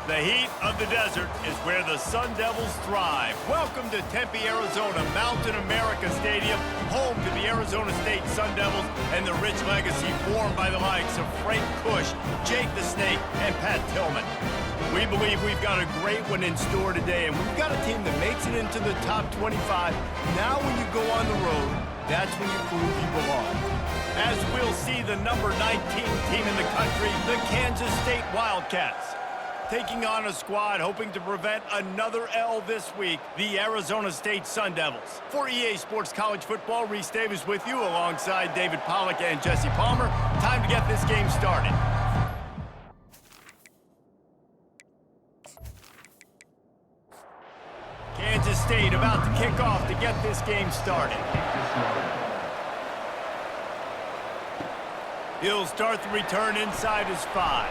The heat of the desert is where the Sun Devils thrive. Welcome to Tempe, Arizona, Mountain America Stadium, home to the Arizona State Sun Devils and the rich legacy formed by the likes of Frank Kush, Jake the Snake, and Pat Tillman. We believe we've got a great one in store today, and we've got a team that makes it into the top 25. Now when you go on the road, that's when you prove you belong. As we'll see the number 19 team in the country, the Kansas State Wildcats, taking on a squad hoping to prevent another L this week, the Arizona State Sun Devils. For EA Sports College Football, Reese Davis with you alongside David Pollack and Jesse Palmer. Time to get this game started. Kansas State about to kick off to get this game started. He'll start the return inside his 5.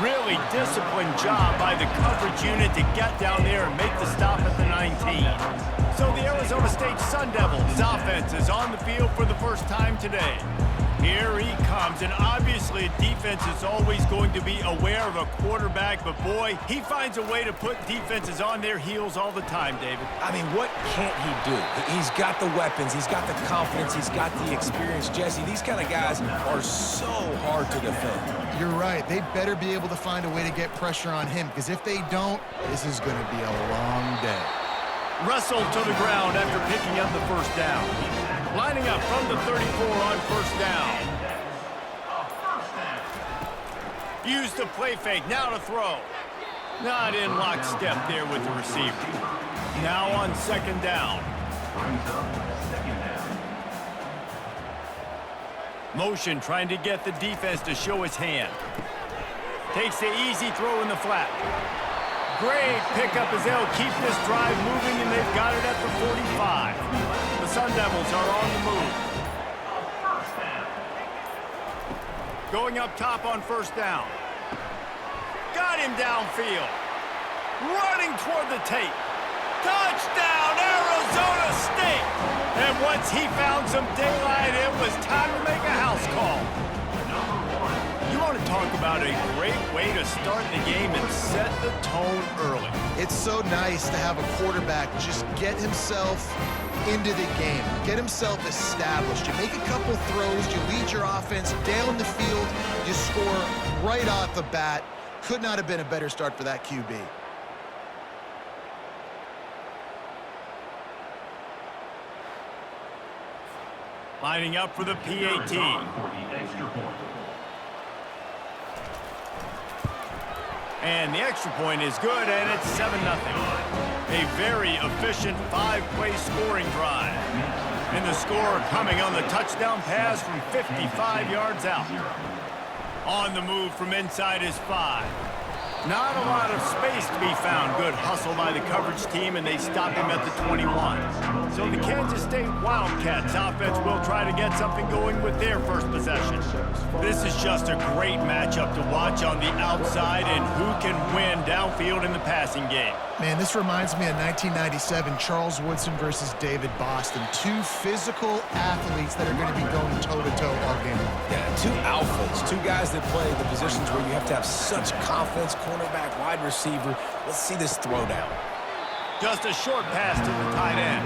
Really disciplined job by the coverage unit to get down there and make the stop at the 19. So the Arizona State Sun Devils offense is on the field for the first time today. Here he comes, and obviously defense is always going to be aware of a quarterback, but boy, he finds a way to put defenses on their heels all the time, David. I mean, what can't he do? He's got the weapons, he's got the confidence, he's got the experience. Jesse, these kind of guys are so hard to defend. You're right. They better be able to find a way to get pressure on him, because if they don't, this is going to be a long day. Wrestled to the ground after picking up the first down. Lining up from the 34 on first down. Used the play fake, now to throw. Not in lockstep there with the receiver. Now on second down. Motion trying to get the defense to show his hand. Takes the easy throw in the flat. Great pickup as they'll keep this drive moving, and they've got it at the 45. The Sun Devils are on the move. Going up top on first down. Got him downfield. Running toward the tape. Touchdown, Arizona State! And once he found some daylight, it was time to make a house call. You want to talk about a great way to start the game and set the tone early. It's so nice to have a quarterback just get himself into the game, get himself established. You make a couple throws, you lead your offense down the field, you score right off the bat. Could not have been a better start for that QB. Lining up for the PAT. And the extra point is good, and it's 7-0. A very efficient 5-play scoring drive. And the score coming on the touchdown pass from 55 yards out. On the move from inside his 5. Not a lot of space to be found. Good hustle by the coverage team, and they stop him at the 21. So the Kansas State Wildcats offense will try to get something going with their first possession. This is just a great matchup to watch on the outside, and who can win downfield in the passing game. Man, this reminds me of 1997, Charles Woodson versus David Boston. Two physical athletes that are going to be going toe-to-toe all game long. Yeah, two alphas, two guys that play the positions where you have to have such confidence, cornerback, wide receiver. Let's see this throwdown. Just a short pass to the tight end.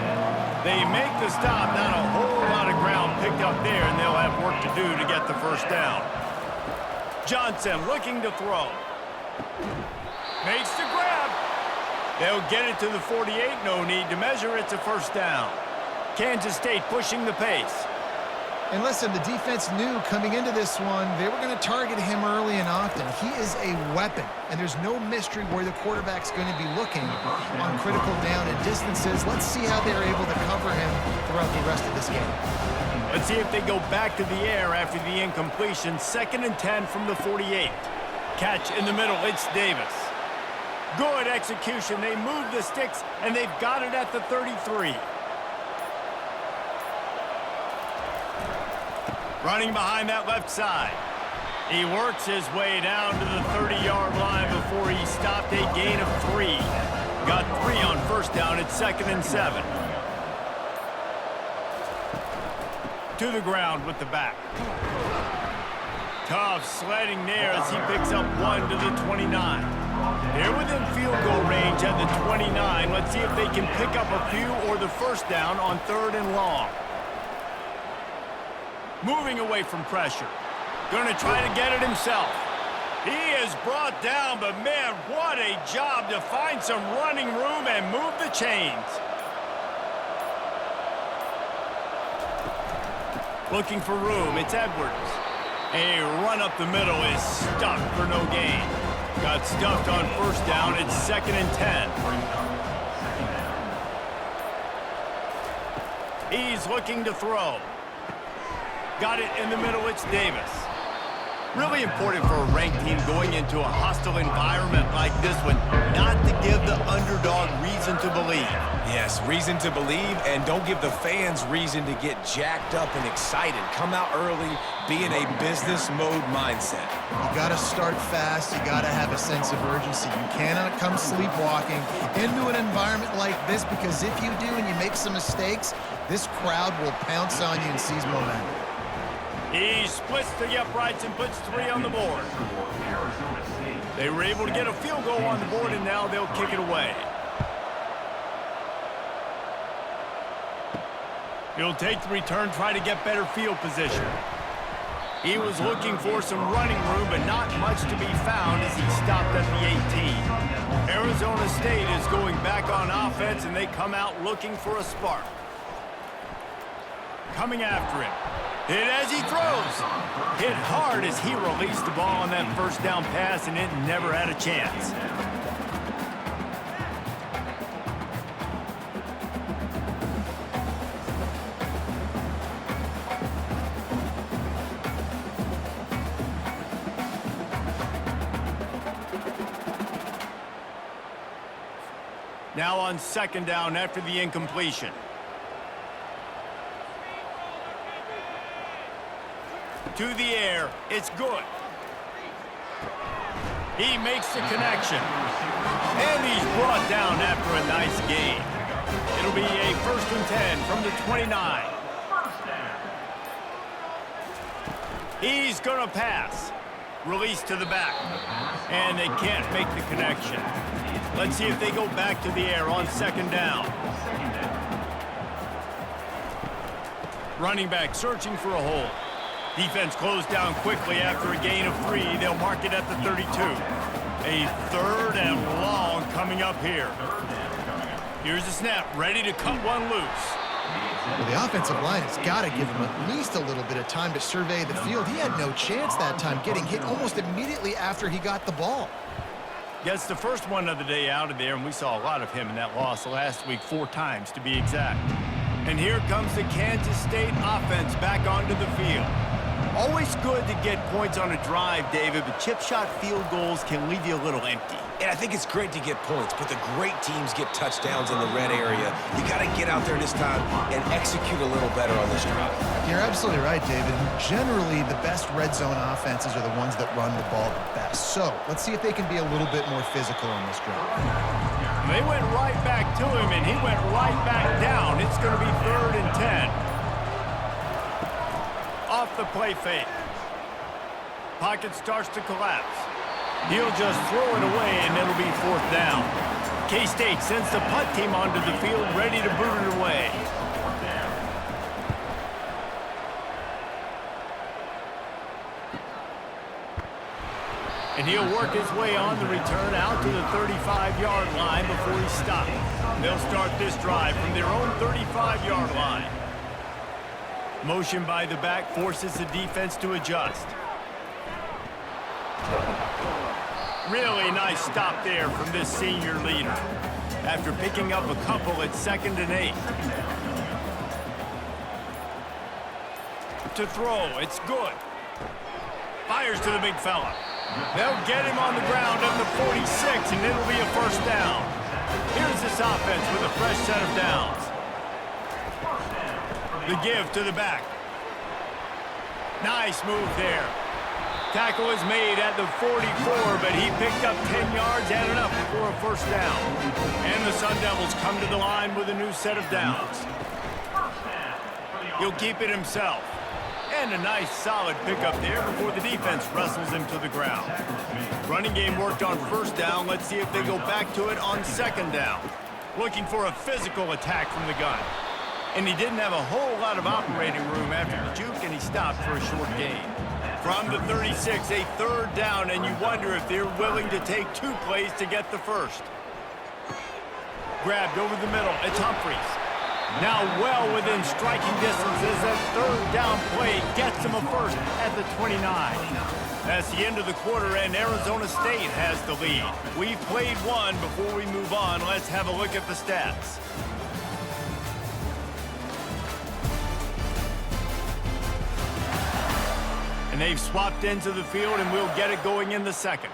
They make the stop, not a whole lot of ground picked up there, and they'll have work to do to get the first down. Johnson looking to throw. Makes the grab. They'll get it to the 48, no need to measure, it's a first down. Kansas State pushing the pace. And listen, the defense knew coming into this one, they were going to target him early and often. He is a weapon, and there's no mystery where the quarterback's going to be looking on critical down and distances. Let's see how they're able to cover him throughout the rest of this game. Let's see if they go back to the air after the incompletion. 2nd and 10 from the 48. Catch in the middle, it's Davis. Good execution. They move the sticks, and they've got it at the 33. Running behind that left side. He works his way down to the 30-yard line before he stopped a gain of 3. Got 3 on first down. It's 2nd and 7. To the ground with the back. Tough sledding there as he picks up 1 to the 29. They're within field goal range at the 29. Let's see if they can pick up a few or the first down on 3rd and long. Moving away from pressure. Going to try to get it himself. He is brought down, but man, what a job to find some running room and move the chains. Looking for room, it's Edwards. A run up the middle is stuck for no gain. Got stuffed on 1st down, it's 2nd and 10. He's looking to throw. Got it in the middle, it's Davis. Really important for a ranked team going into a hostile environment like this one, not to give the underdog reason to believe. Yes, reason to believe, and don't give the fans reason to get jacked up and excited. Come out early, be in a business mode mindset. You got to start fast. You got to have a sense of urgency. You cannot come sleepwalking into an environment like this, because if you do and you make some mistakes, this crowd will pounce on you and seize momentum. He splits the uprights and puts 3 on the board. They were able to get a field goal on the board, and now they'll kick it away. He'll take the return, try to get better field position. He was looking for some running room, but not much to be found as he stopped at the 18. Arizona State is going back on offense, and they come out looking for a spark. Coming after him. Hit as he throws. Hit hard as he released the ball on that 1st down pass, and it never had a chance. Now on 2nd down after the incompletion. To the air, it's good. He makes the connection. And he's brought down after a nice gain. It'll be a 1st and 10 from the 29. He's gonna pass. Release to the back. And they can't make the connection. Let's see if they go back to the air on 2nd down. Running back searching for a hole. Defense closed down quickly after a gain of 3. They'll mark it at the 32. A 3rd and long coming up here. Here's the snap, ready to cut one loose. Well, the offensive line has got to give him at least a little bit of time to survey the field. He had no chance that time, getting hit almost immediately after he got the ball. Gets the first one of the day out of there, and we saw a lot of him in that loss last week, 4 times to be exact. And here comes the Kansas State offense back onto the field. Always good to get points on a drive, David, but chip shot field goals can leave you a little empty. And I think it's great to get points, but the great teams get touchdowns in the red area. You got to get out there this time and execute a little better on this drive. You're absolutely right, David. Generally, the best red zone offenses are the ones that run the ball the best. So let's see if they can be a little bit more physical on this drive. They went right back to him, and he went right back down. It's going to be 3rd and 10. Off the play fake. Pocket starts to collapse. He'll just throw it away, and it'll be 4th down. K-State sends the punt team onto the field, ready to boot it away. And he'll work his way on the return out to the 35-yard line before he stops. They'll start this drive from their own 35-yard line. Motion by the back forces the defense to adjust. Really nice stop there from this senior leader. After picking up a couple at 2nd and 8. To throw, it's good. Fires to the big fella. They'll get him on the ground at the 46, and it'll be a 1st down. Here's this offense with a fresh set of downs. The give to the back. Nice move there. Tackle is made at the 44, but he picked up 10 yards and enough for a 1st down. And the Sun Devils come to the line with a new set of downs. He'll keep it himself. And a nice, solid pickup there before the defense wrestles him to the ground. Running game worked on first down. Let's see if they go back to it on second down. Looking for a physical attack from the gun. And he didn't have a whole lot of operating room after the juke, and he stopped for a short gain. From the 36, a third down, and you wonder if they're willing to take 2 plays to get the first. Grabbed over the middle. It's Humphries. Now well within striking distance as that third down play gets him a first at the 29. That's the end of the quarter, and Arizona State has the lead. We've played one. Before we move on, let's have a look at the stats. And they've swapped into the field, and we'll get it going in the second.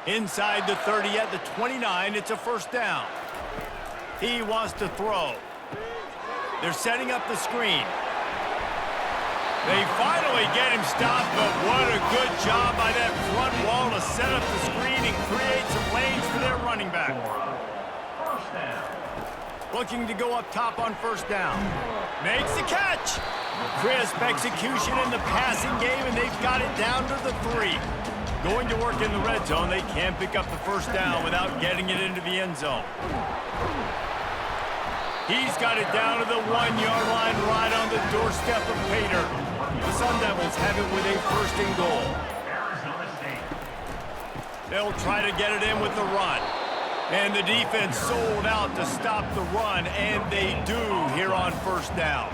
Inside the 30 at the 29, it's a first down. He wants to throw. They're setting up the screen. They finally get him stopped, but what a good job by that front wall to set up the screen and create some lanes for their running back. Looking to go up top on first down. Makes the catch. Crisp execution in the passing game, and they've got it down to the 3. Going to work in the red zone. They can't pick up the first down without getting it into the end zone. He's got it down to the 1-yard line right on the doorstep of Pater. The Sun Devils have it with a first and goal. They'll try to get it in with the run. And the defense sold out to stop the run, and they do here on first down.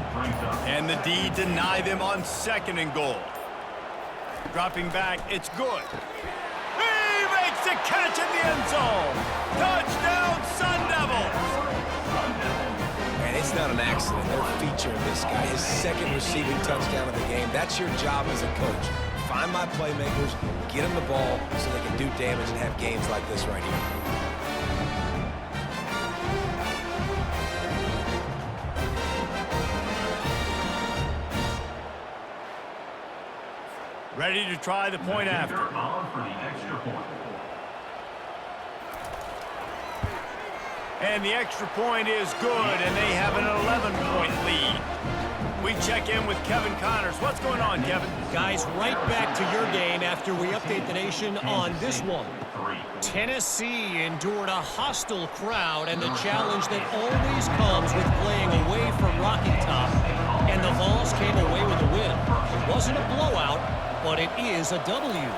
And the D deny them on second and goal. Dropping back, it's good. He makes the catch in the end zone. Touchdown, Sun Devils. And it's not an accident. They're featuring this guy, his second receiving touchdown of the game. That's your job as a coach. Find my playmakers, get them the ball so they can do damage and have games like this right here. Ready to try the point after. And the extra point is good, and they have an 11-point lead. We check in with Kevin Connors. What's going on, Kevin? Guys, right back to your game after we update the nation on this one. Tennessee endured a hostile crowd and the challenge that always comes with playing away from Rocky Top. And the Vols came away with a win. It wasn't a blowout, but it is a W.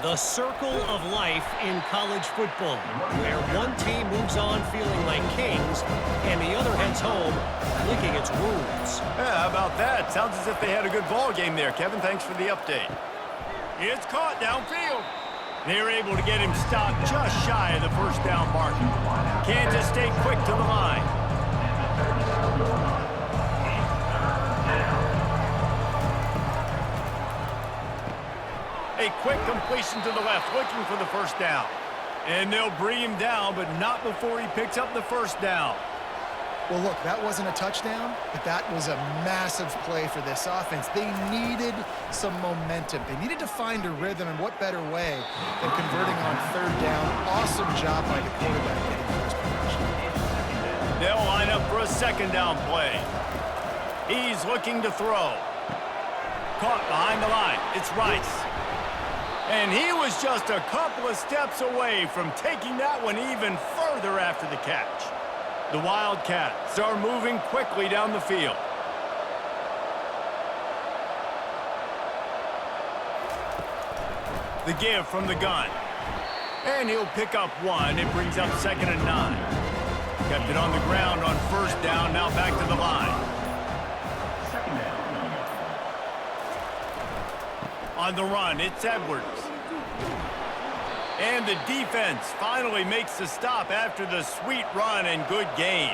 The circle of life in college football, where one team moves on feeling like kings and the other heads home licking its wounds. Yeah, how about that? Sounds as if they had a good ball game there. Kevin, thanks for the update. It's caught downfield. They're able to get him stopped just shy of the first down mark. Kansas stay quick to the line. A quick completion to the left, looking for the first down. And they'll bring him down, but not before he picks up the first down. Well, look, that wasn't a touchdown, but that was a massive play for this offense. They needed some momentum. They needed to find a rhythm, and what better way than converting on third down. Awesome job by the quarterback getting first progression. They'll line up for a second down play. He's looking to throw. Caught behind the line. It's Rice. And he was just a couple of steps away from taking that one even further after the catch. The Wildcats are moving quickly down the field. The give from the gun. And he'll pick up one. It brings up 2nd and 9. Kept it on the ground on first down. Now back to the line. On the run, it's Edwards. And the defense finally makes the stop after the sweet run and good gain.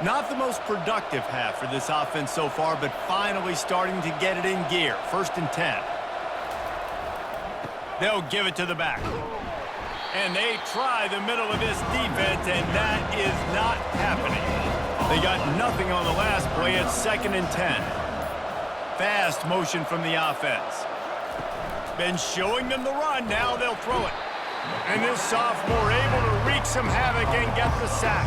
Not the most productive half for this offense so far, but finally starting to get it in gear. 1st and 10. They'll give it to the back. And they try the middle of this defense, and that is not happening. They got nothing on the last play. It's 2nd and 10. Fast motion from the offense. Been showing them the run. Now they'll throw it. And this sophomore able to wreak some havoc and get the sack.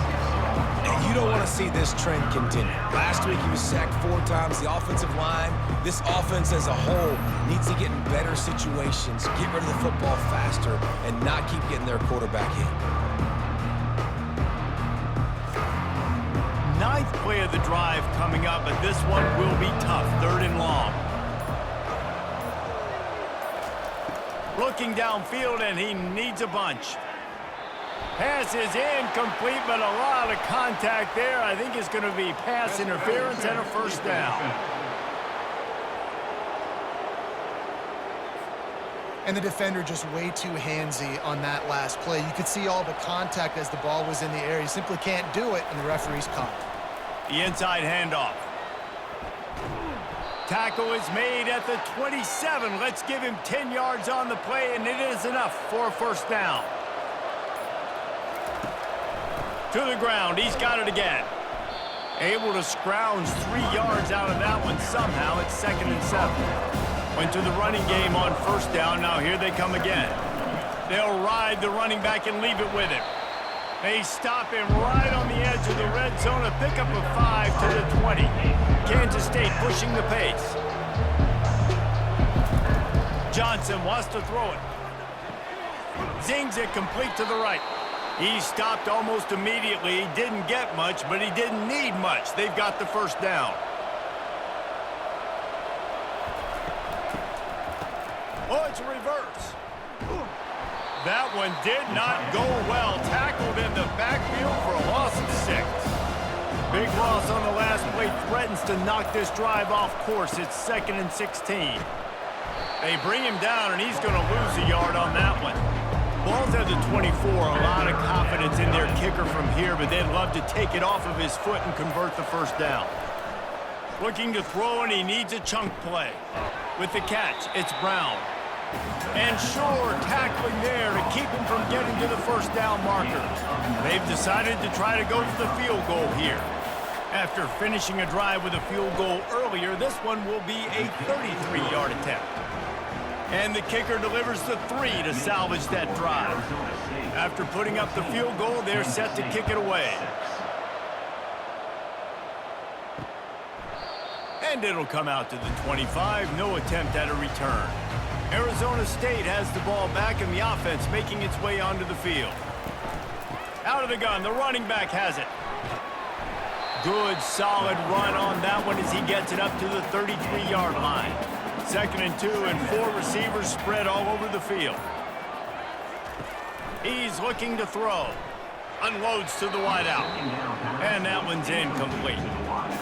And you don't want to see this trend continue. Last week he was sacked 4 times. The offensive line, this offense as a whole, needs to get in better situations, get rid of the football faster, and not keep getting their quarterback hit. 9th play of the drive coming up, but this one will be tough. 3rd and long. Looking downfield, and he needs a bunch. Pass is incomplete, but a lot of contact there. I think it's going to be pass interference and a first down. And the defender just way too handsy on that last play. You could see all the contact as the ball was in the air. He simply can't do it, and the referee's caught. The inside handoff. Tackle is made at the 27. Let's give him 10 yards on the play, and it is enough for a first down. To the ground. He's got it again. Able to scrounge 3 yards out of that one somehow. It's 2nd and 7. Went to the running game on first down. Now here they come again. They'll ride the running back and leave it with him. They stop him right on the edge of the red zone. A pickup of 5 to the 20. Kansas State pushing the pace. Johnson wants to throw it. Zings it complete to the right. He stopped almost immediately. He didn't get much, but he didn't need much. They've got the first down. Oh, it's a reverse. That one did not go well. Tackled in the backfield for a loss of 6. Big loss on the last play. Threatens to knock this drive off course. It's 2nd and 16. They bring him down, and he's going to lose a yard on that one. Ball's at the 24. A lot of confidence in their kicker from here, but they'd love to take it off of his foot and convert the first down. Looking to throw, and he needs a chunk play. With the catch, it's Brown. And Shore tackling there to keep him from getting to the first down marker. They've decided to try to go for the field goal here. After finishing a drive with a field goal earlier, this one will be a 33-yard attempt. And the kicker delivers the 3 to salvage that drive. After putting up the field goal, they're set to kick it away. And it'll come out to the 25. No attempt at a return. Arizona State has the ball back, and the offense making its way onto the field. Out of the gun, the running back has it. Good, solid run on that one as he gets it up to the 33-yard line. 2nd and 2, and 4 receivers spread all over the field. He's looking to throw. Unloads to the wideout. And that one's incomplete.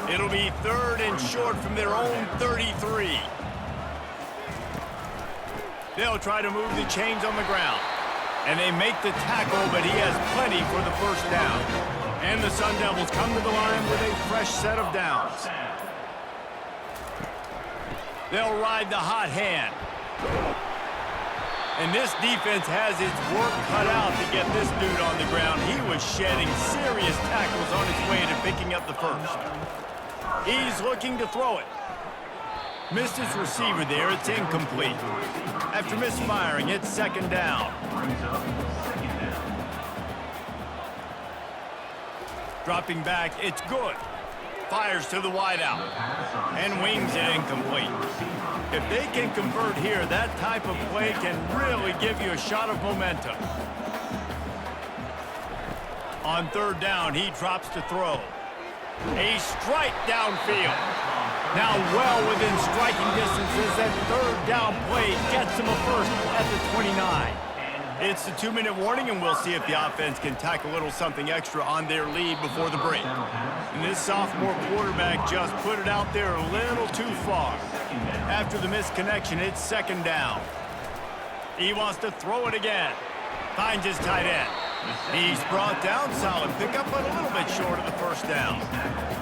It'll be 3rd and short from their own 33. They'll try to move the chains on the ground. And they make the tackle, but he has plenty for the first down. And the Sun Devils come to the line with a fresh set of downs. They'll ride the hot hand. And this defense has its work cut out to get this dude on the ground. He was shedding serious tackles on his way to picking up the first. He's looking to throw it. Missed his receiver there. It's incomplete. After misfiring, it's 2nd down. Dropping back, it's good. Fires to the wideout. And wings it incomplete. If they can convert here, that type of play can really give you a shot of momentum. On 3rd down, he drops to throw. A strike downfield. Now well within striking distances, that 3rd down play gets him a first at the 29. It's the 2-minute warning, and we'll see if the offense can tack a little something extra on their lead before the break. And this sophomore quarterback just put it out there a little too far. After the misconnection, it's 2nd down. He wants to throw it again. Finds his tight end. He's brought down, solid pickup, but a little bit short of the first down.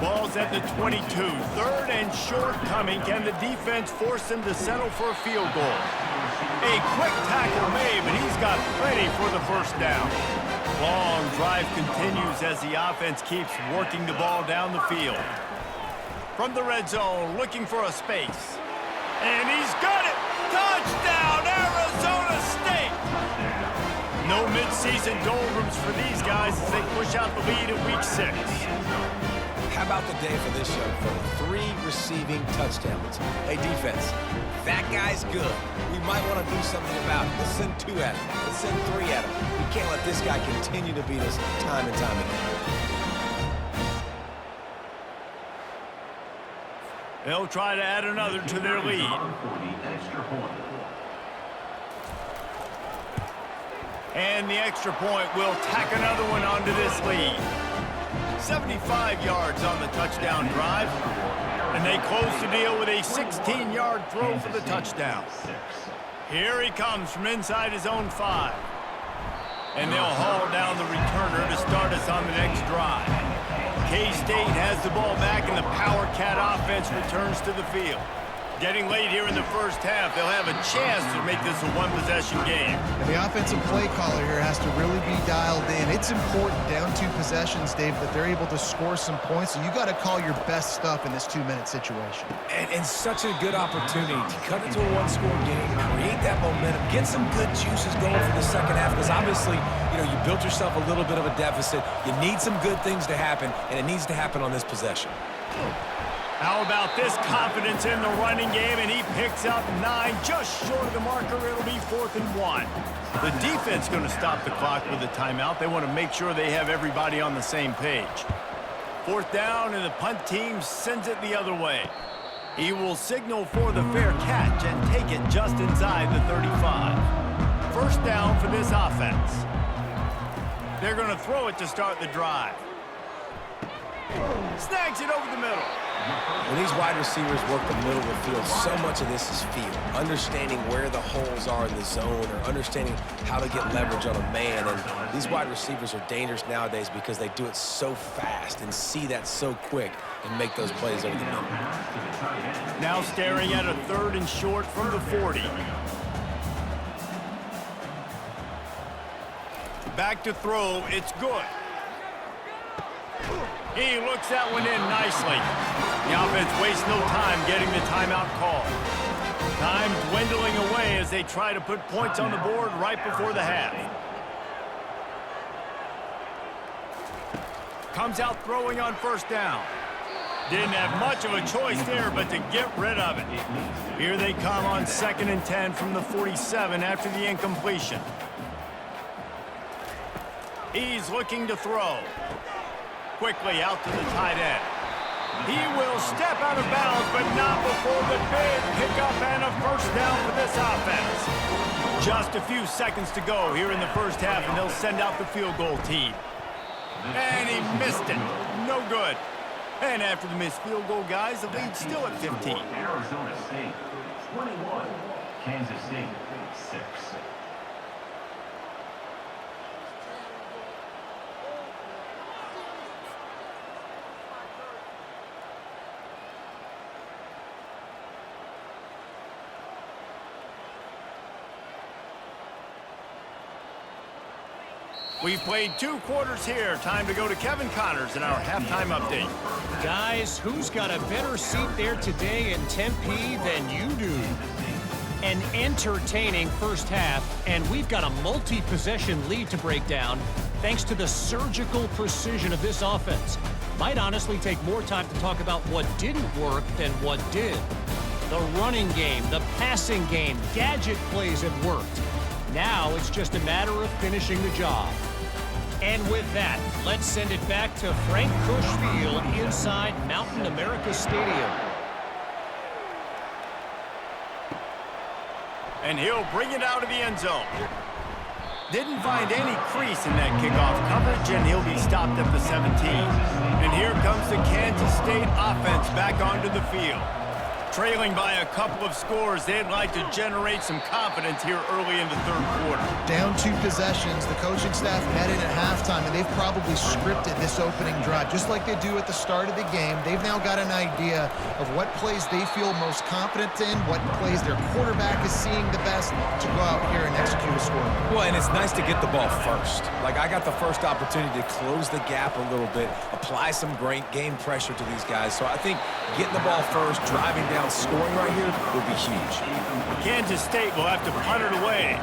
Ball's at the 22. 3rd and short coming. Can the defense force him to settle for a field goal? A quick tackle made, but he's got plenty for the first down. Long drive continues as the offense keeps working the ball down the field. From the red zone, looking for a space. And he's got it! Touchdown, Arizona State! No mid-season doldrums for these guys as they push out the lead in Week 6. How about the day for this young fella? 3 receiving touchdowns. Hey, defense, that guy's good. We might want to do something about it. Let's send 2 at him. Let's send 3 at him. We can't let this guy continue to beat us time and time again. They'll try to add another to their lead. And the extra point will tack another one onto this lead. 75 yards on the touchdown drive. And they close the deal with a 16-yard throw for the touchdown. Here he comes from inside his own 5. And they'll haul down the returner to start us on the next drive. K-State has the ball back, and the Power Cat offense returns to the field. Getting late here in the first half, they'll have a chance to make this a one-possession game. And the offensive play caller here has to really be dialed in. It's important down 2 possessions, Dave, that they're able to score some points. So you got to call your best stuff in this 2-minute situation. And such a good opportunity to cut into a 1-score game, create that momentum, get some good juices going for the second half. Because obviously, you built yourself a little bit of a deficit. You need some good things to happen, and it needs to happen on this possession. How about this confidence in the running game, and he picks up 9, just short of the marker. It'll be 4th and 1. The defense going to stop the clock with a timeout. They want to make sure they have everybody on the same page. 4th down, and the punt team sends it the other way. He will signal for the fair catch and take it just inside the 35. 1st down for this offense. They're going to throw it to start the drive. Snags it over the middle. When these wide receivers work the middle of the field, so much of this is feel. Understanding where the holes are in the zone, or understanding how to get leverage on a man. And these wide receivers are dangerous nowadays because they do it so fast and see that so quick and make those plays over the middle. Now staring at a 3rd and short from the 40. Back to throw. It's good. He looks that one in nicely. The offense wastes no time getting the timeout call. Time dwindling away as they try to put points on the board right before the half. Comes out throwing on 1st down. Didn't have much of a choice there but to get rid of it. Here they come on 2nd and 10 from the 47 after the incompletion. He's looking to throw. Quickly out to the tight end. He will step out of bounds, but not before the big pickup and a 1st down for this offense. Just a few seconds to go here in the first half, and they'll send out the field goal team. And he missed it. No good. And after the missed field goal, guys, the lead's still at 15. Arizona State 21, Kansas State 6. We've played 2 quarters here. Time to go to Kevin Connors in our halftime update. Guys, who's got a better seat there today in Tempe than you do? An entertaining first half, and we've got a multi-possession lead to break down thanks to the surgical precision of this offense. Might honestly take more time to talk about what didn't work than what did. The running game, the passing game, gadget plays have worked. Now it's just a matter of finishing the job. And with that, let's send it back to Frank Cush Field inside Mountain America Stadium. And he'll bring it out of the end zone. Didn't find any crease in that kickoff coverage, and he'll be stopped at the 17. And here comes the Kansas State offense back onto the field. Trailing by a couple of scores, they'd like to generate some confidence here early in the 3rd quarter. Down 2 possessions, the coaching staff met in at halftime, and they've probably scripted this opening drive, just like they do at the start of the game. They've now got an idea of what plays they feel most confident in, what plays their quarterback is seeing the best to go out here and execute a score. Well, and it's nice to get the ball first. Like, I got the first opportunity to close the gap a little bit, apply some great game pressure to these guys. So I think getting the ball first, driving down, scoring right here would be huge. Kansas State will have to punt it away.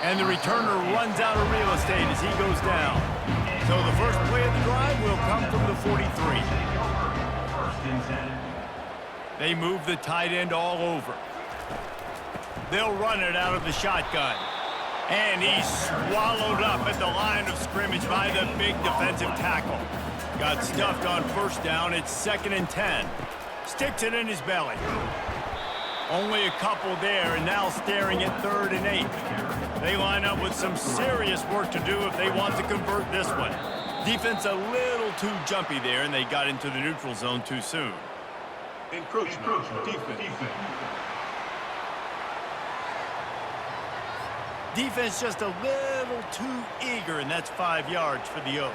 And the returner runs out of real estate as he goes down. So the first play of the drive will come from the 43. First and 10. They move the tight end all over. They'll run it out of the shotgun. And he's swallowed up at the line of scrimmage by the big defensive tackle. Got stuffed on first down. It's 2nd and 10. Sticks it in his belly. Only a couple there, and now staring at 3rd and 8. They line up with some serious work to do if they want to convert this one. Defense a little too jumpy there, and they got into the neutral zone too soon. Encroachment. Defense. Defense just a little too eager, and that's 5 yards for the O.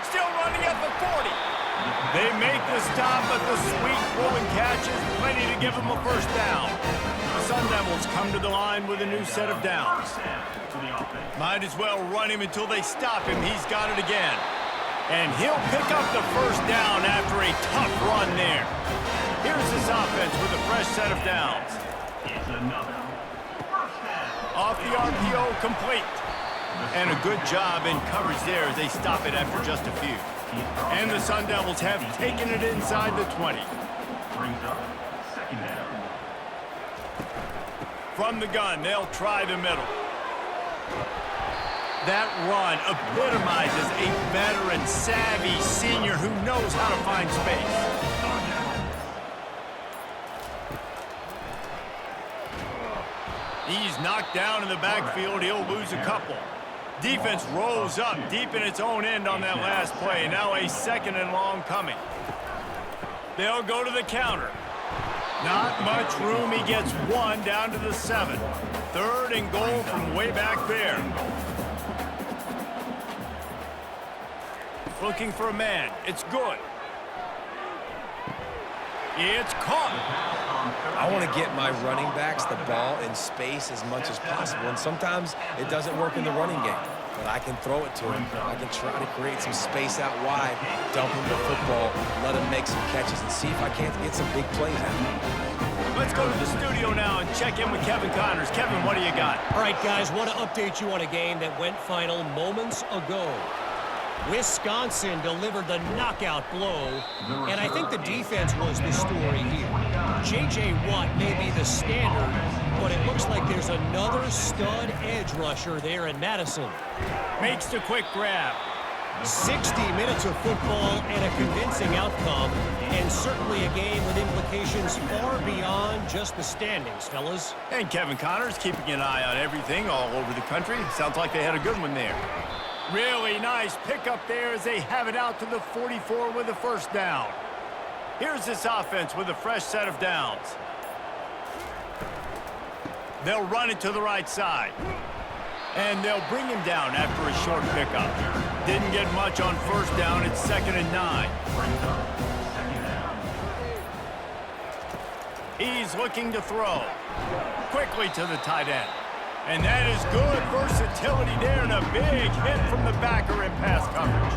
Still running at the 40. They make the stop, but the sweet throwing catch is plenty to give them a first down. The Sun Devils come to the line with a new set of downs. Might as well run him until they stop him. He's got it again. And he'll pick up the first down after a tough run there. Here's this offense with a fresh set of downs. It's another first down. Off the RPO, complete. And a good job in coverage there as they stop it after just a few. And the Sun Devils have taken it inside the 20. Brings up 2nd down. From the gun, they'll try the middle. That run epitomizes a veteran, savvy senior who knows how to find space. He's knocked down in the backfield. He'll lose a couple. Defense rolls up deep in its own end on that last play. Now a 2nd and long coming. They'll go to the counter. Not much room. He gets one down to the 7. 3rd and goal from way back there. Looking for a man. It's good. It's caught. I want to get my running backs the ball in space as much as possible, and sometimes it doesn't work in the running game. But I can throw it to him. I can try to create some space out wide, dump him the football, let him make some catches, and see if I can't get some big plays out of him. Let's go to the studio now and check in with Kevin Connors. Kevin, what do you got? All right, guys, want to update you on a game that went final moments ago. Wisconsin delivered the knockout blow, and I think the defense was the story here. J.J. Watt may be the standard, but it looks like there's another stud edge rusher there in Madison. Makes the quick grab. 60 minutes of football and a convincing outcome, and certainly a game with implications far beyond just the standings, fellas. And Kevin Connors keeping an eye on everything all over the country. Sounds like they had a good one there. Really nice pickup there as they have it out to the 44 with a first down. Here's this offense with a fresh set of downs. They'll run it to the right side. And they'll bring him down after a short pickup. Didn't get much on first down. It's 2nd and 9. He's looking to throw. Quickly to the tight end. And that is good versatility there and a big hit from the backer in pass coverage.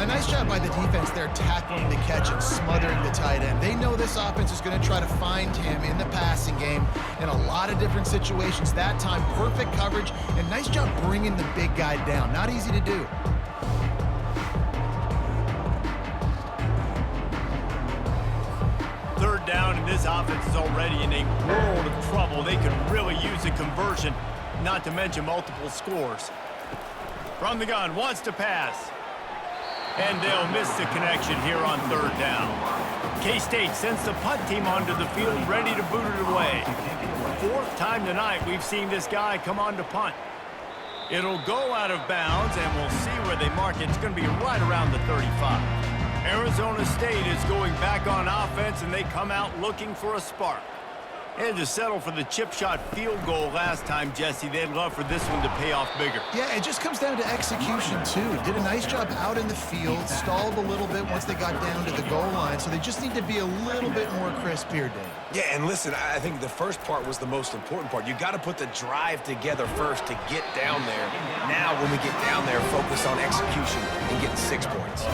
A nice job by the defense there tackling the catch and smothering the tight end. They know this offense is going to try to find him in the passing game in a lot of different situations. That time, perfect coverage and nice job bringing the big guy down. Not easy to do. Third down, and this offense is already in a world of trouble. They could really use a conversion, not to mention multiple scores. From the gun, wants to pass. And they'll miss the connection here on 3rd down. K-State sends the punt team onto the field, ready to boot it away. 4th time tonight we've seen this guy come on to punt. It'll go out of bounds, and we'll see where they mark it. It's going to be right around the 35. Arizona State is going back on offense, and they come out looking for a spark. Had to settle for the chip shot field goal last time, Jesse. They'd love for this one to pay off bigger. Yeah, it just comes down to execution, too. Did a nice job out in the field, stalled a little bit once they got down to the goal line, so they just need to be a little bit more crisp here, Dave. Yeah, and listen, I think the first part was the most important part. You got to put the drive together first to get down there. Now, when we get down there, focus on execution and getting 6 points.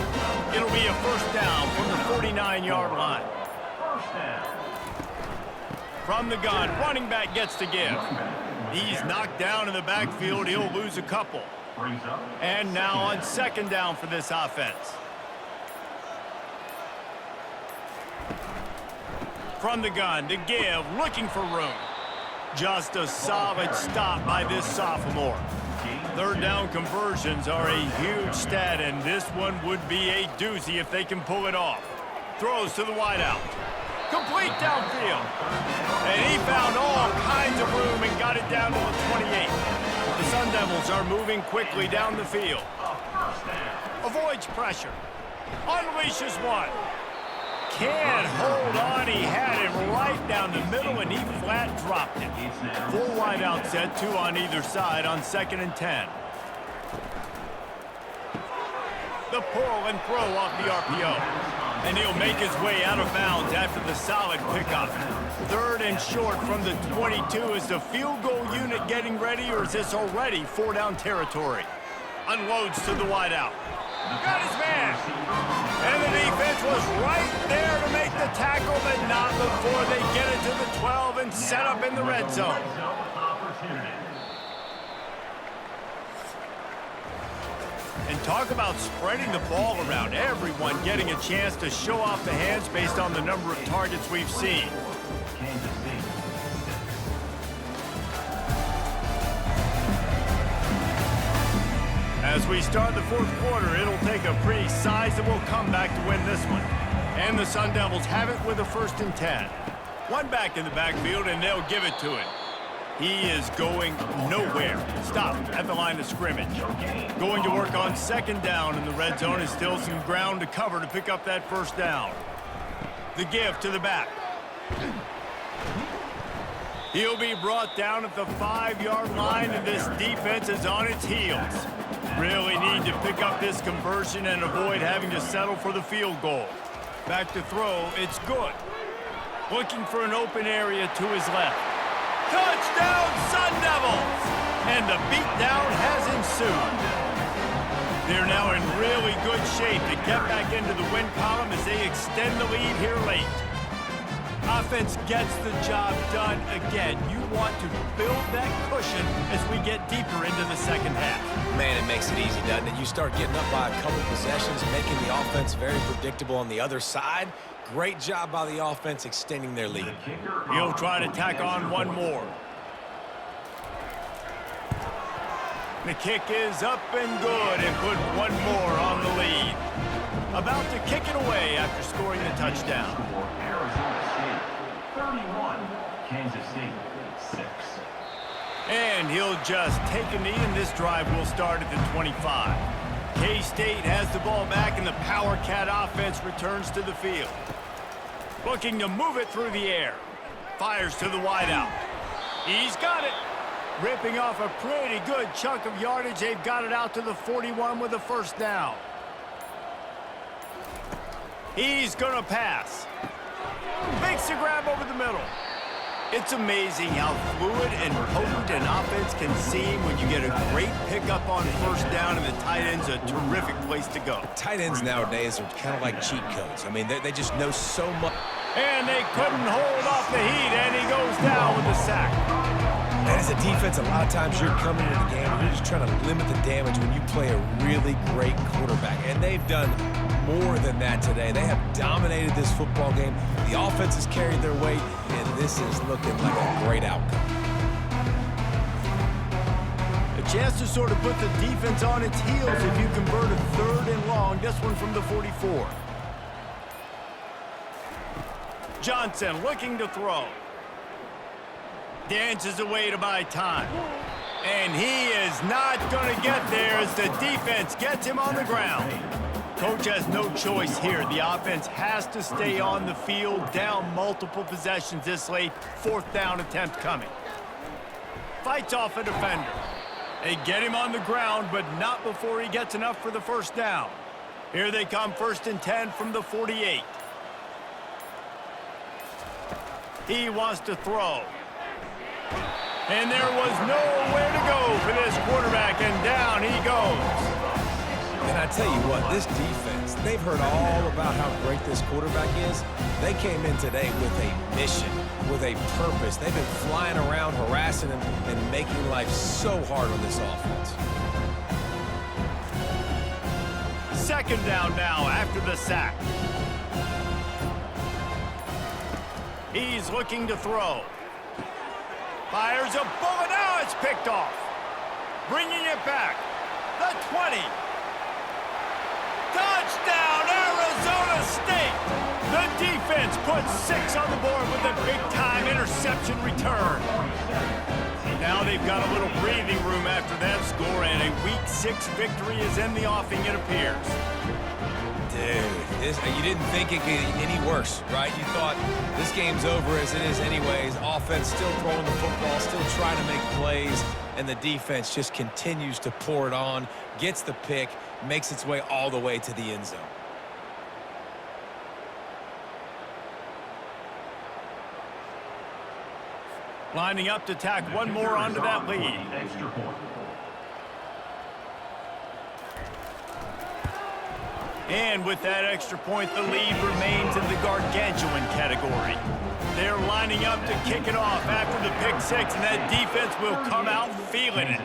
It'll be a first down from the 49. 9-yard line. First down. From the gun, running back gets to give. He's knocked down in the backfield. He'll lose a couple. Brings up. And now on second down for this offense. From the gun, to give, looking for room. Just a solid stop by this sophomore. Third down conversions are a huge stat, and this one would be a doozy if they can pull it off. Throws to the wideout. Complete downfield. And he found all kinds of room and got it down to the 28. The Sun Devils are moving quickly down the field. Avoids pressure. Unleashes one. Can't hold on. He had him right down the middle, and he flat dropped it. Full wideout set, 2 on either side on 2nd and 10. The pull and throw off the RPO. And he'll make his way out of bounds after the solid pickup. 3rd and short from the 22. Is the field goal unit getting ready, or is this already 4-down territory? Unloads to the wideout. Got his man. And the defense was right there to make the tackle, but not before they get it to the 12 and set up in the red zone. And talk about spreading the ball around. Everyone getting a chance to show off the hands based on the number of targets we've seen. As we start the 4th quarter, it'll take a pretty sizable comeback to win this one. And the Sun Devils have it with a 1st and 10. One back in the backfield, and they'll give it to him. He is going nowhere. Stop at the line of scrimmage. Going to work on 2nd down in the red zone, and still some ground to cover to pick up that 1st down. The give to the back. He'll be brought down at the 5-yard line, and this defense is on its heels. Really need to pick up this conversion and avoid having to settle for the field goal. Back to throw, it's good. Looking for an open area to his left. Touchdown, Sun Devils! And the beatdown has ensued. They're now in really good shape to get back into the win column as they extend the lead here late. Offense gets the job done again. You want to build that cushion as we get deeper into the 2nd half. Man, it makes it easy, doesn't it? You start getting up by a couple possessions, making the offense very predictable on the other side. Great job by the offense extending their lead. He'll try to tack on one more. The kick is up and good, and put one more on the lead. About to kick it away after scoring the touchdown. Arizona State 31, Kansas State 6. And he'll just take a knee, and this drive will start at the 25. K-State has the ball back, and the Power Cat offense returns to the field. Looking to move it through the air. Fires to the wideout. He's got it. Ripping off a pretty good chunk of yardage. They've got it out to the 41 with a 1st down. He's going to pass. Makes the grab over the middle. It's amazing how fluid and potent an offense can seem when you get a great pickup on 1st down, and the tight end's a terrific place to go. Tight ends nowadays are kind of like cheat codes. I mean, they just know so much. And they couldn't hold off the heat, and he goes down with a sack. And as a defense, a lot of times you're coming into the game and you're just trying to limit the damage when you play a really great quarterback. And they've done more than that today. They have dominated this football game. The offense has carried their weight, and this is looking like a great outcome. A chance to sort of put the defense on its heels if you convert a 3rd and long. This one from the 44. Johnson looking to throw. Dances away to buy time. And he is not going to get there as the defense gets him on the ground. Coach has no choice here. The offense has to stay on the field, down multiple possessions this late. 4th down attempt coming. Fights off a defender. They get him on the ground, but not before he gets enough for the 1st down. Here they come, 1st and 10 from the 48. He wants to throw. And there was nowhere to go for this quarterback, and down he goes. And I tell you what, this defense, they've heard all about how great this quarterback is. They came in today with a mission, with a purpose. They've been flying around, harassing him, and making life so hard on this offense. Second down now after the sack. He's looking to throw. Fires a bullet. Now it's picked off. Bringing it back. The 20. Touchdown, Arizona State. The defense puts 6 on the board with a big-time interception return. Now they've got a little breathing room after that score, and a Week 6 victory is in the offing, it appears. Dude, you didn't think it could get any worse, right? You thought this game's over as it is anyways. Offense still throwing the football, still trying to make plays, and the defense just continues to pour it on, gets the pick, makes its way all the way to the end zone. Lining up to tack one more onto that lead. Extra point. And with that extra point, the lead remains in the gargantuan category. They're lining up to kick it off after the pick 6, and that defense will come out feeling it.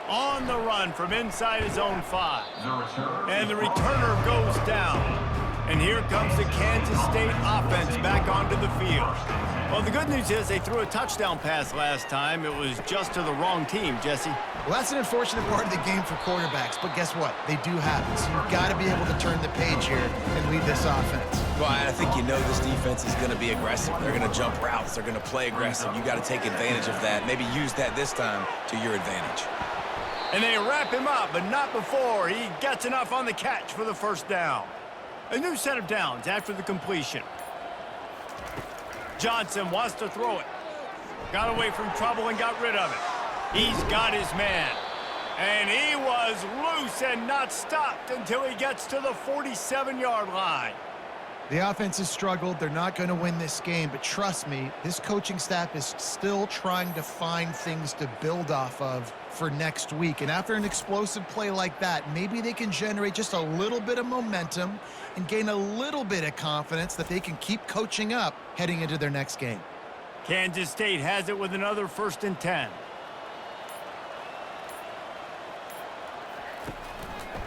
On the run from inside his own 5. And the returner goes down. And here comes the Kansas State offense back onto the field. Well, the good news is they threw a touchdown pass last time. It was just to the wrong team, Jesse. Well, that's an unfortunate part of the game for quarterbacks, but guess what? They do happen, so you've got to be able to turn the page here and lead this offense. Well, I think you know this defense is going to be aggressive. They're going to jump routes. They're going to play aggressive. You got to take advantage of that. Maybe use that this time to your advantage. And they wrap him up, but not before he gets enough on the catch for the first down. A new set of downs after the completion. Johnson wants to throw it. Got away from trouble and got rid of it. He's got his man. And he was loose and not stopped until he gets to the 47-yard line. The offense has struggled. They're not going to win this game, but trust me, this coaching staff is still trying to find things to build off of for next week. And after an explosive play like that, maybe they can generate just a little bit of momentum and gain a little bit of confidence that they can keep coaching up heading into their next game. Kansas State has it with another 1st and 10.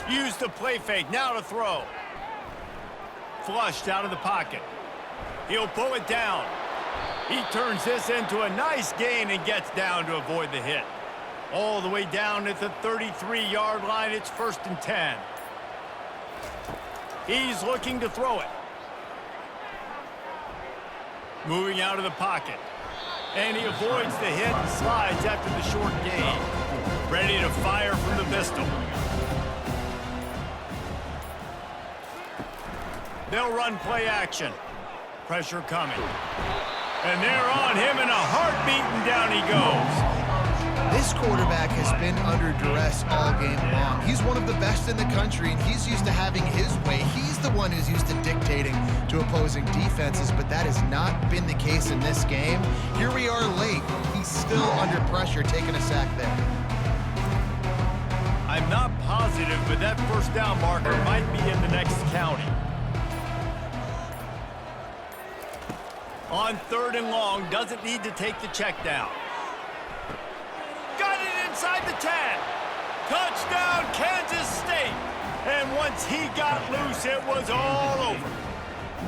Use the play fake, now to throw. Flushed out of the pocket. He'll pull it down. He turns this into a nice gain and gets down to avoid the hit. All the way down at the 33-yard line, it's 1st and 10. He's looking to throw it. Moving out of the pocket. And he avoids the hit and slides after the short gain. Ready to fire from the pistol. They'll run play action. Pressure coming. And they're on him in a heartbeat, and down he goes. This quarterback has been under duress all game long. He's one of the best in the country, and he's used to having his way. He's the one who's used to dictating to opposing defenses, but that has not been the case in this game. Here we are late. He's still under pressure, taking a sack there. I'm not positive, but that 1st down marker might be in the next county. On 3rd and long, doesn't need to take the check down. Got it inside the 10. Touchdown, Kansas State. And once he got loose, it was all over.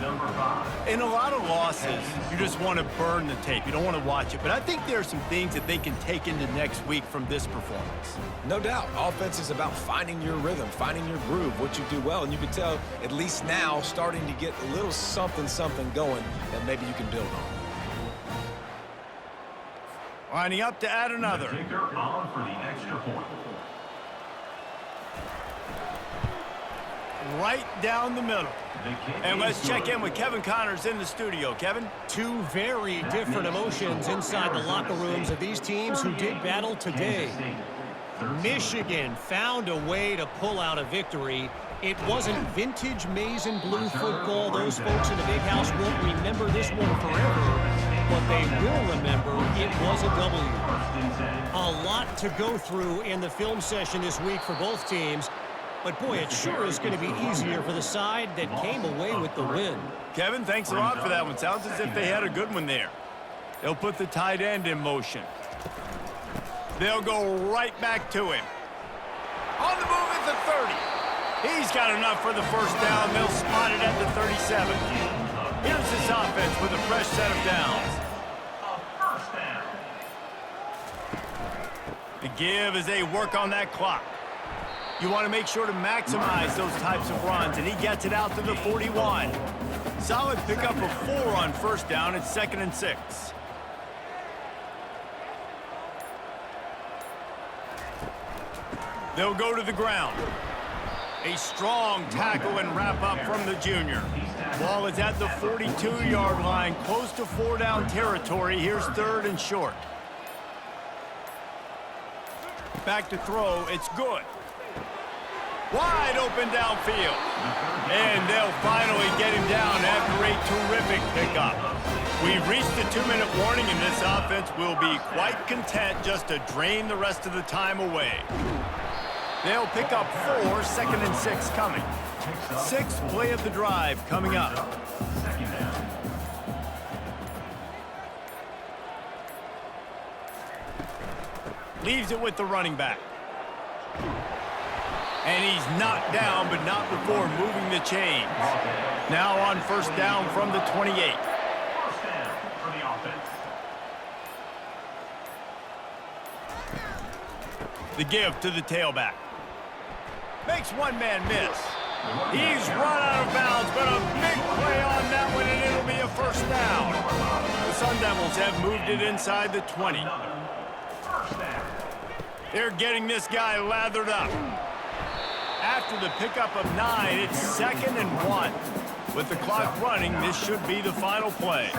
Number 5. In a lot of losses, you just want to burn the tape. You don't want to watch it. But I think there are some things that they can take into next week from this performance. No doubt. Offense is about finding your rhythm, finding your groove, what you do well. And you can tell, at least now, starting to get a little something going that maybe you can build on. Lining up to add another. The kicker on for the extra point. Right down the middle. And let's check in with Kevin Connors in the studio. Kevin? 2 very different emotions inside the locker rooms of these teams who did battle today. Michigan found a way to pull out a victory. It wasn't vintage maize and blue football. Those folks in the big house won't remember this one forever. but they will remember it was a W. A lot to go through in the film session this week for both teams. But, boy, it sure is going to be easier for the side that came away with the win. Kevin, thanks a lot for that one. Sounds as if they had a good one there. They'll put the tight end in motion. They'll go right back to him. On the move at the 30. He's got enough for the first down. They'll spot it at the 37. Here's this offense with a fresh set of downs. The give as they work on that clock. You want to make sure to maximize those types of runs, and he gets it out to the 41. Solid pickup of 4 on first down. It's 2nd and 6. They'll go to the ground. A strong tackle and wrap up from the junior. Ball is at the 42-yard line, close to 4-down territory. Here's 3rd and short. Back to throw. It's good. Wide open downfield. And they'll finally get him down after a terrific pickup. We've reached the 2-minute warning, and this offense will be quite content just to drain the rest of the time away. They'll pick up 4, 2nd and 6 coming. 6th play of the drive coming up. Leaves it with the running back. And he's knocked down, but not before moving the chains. Now on first down from the 28. First down for the offense. The give to the tailback. Makes one man miss. He's run out of bounds, but a big play on that one, and it'll be a first down. The Sun Devils have moved it inside the 20. They're getting this guy lathered up. After the pickup of 9, it's 2nd and 1. With the clock running, this should be the final play.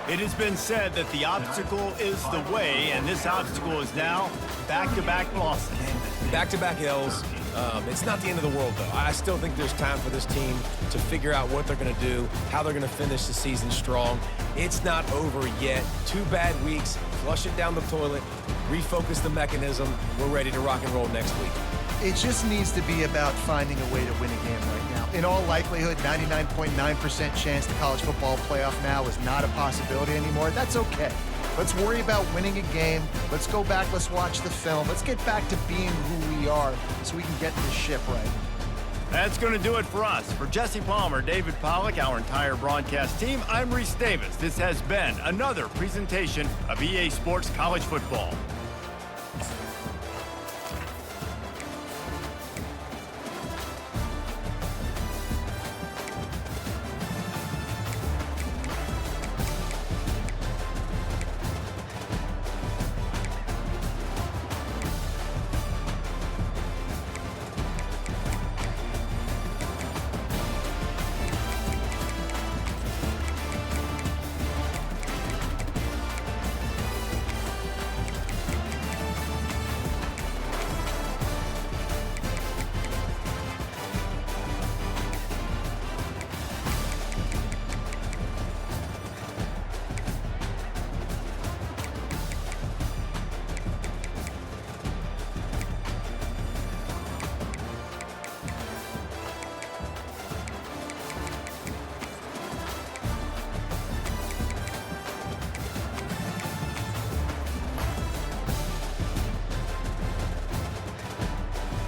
It has been said that the obstacle is the way, and this obstacle is now back-to-back losses. Back-to-back L's. It's not the end of the world, though. I still think there's time for this team to figure out what they're going to do, how they're going to finish the season strong. It's not over yet. 2 bad weeks. Flush it down the toilet. Refocus the mechanism. We're ready to rock and roll next week. It just needs to be about finding a way to win a game right now. In all likelihood, 99.9% chance the college football playoff now is not a possibility anymore. That's okay. Let's worry about winning a game. Let's go back. Let's watch the film. Let's get back to being who we are so we can get this ship right. That's going to do it for us. For Jesse Palmer, David Pollack, our entire broadcast team, I'm Reese Davis. This has been another presentation of EA Sports College Football.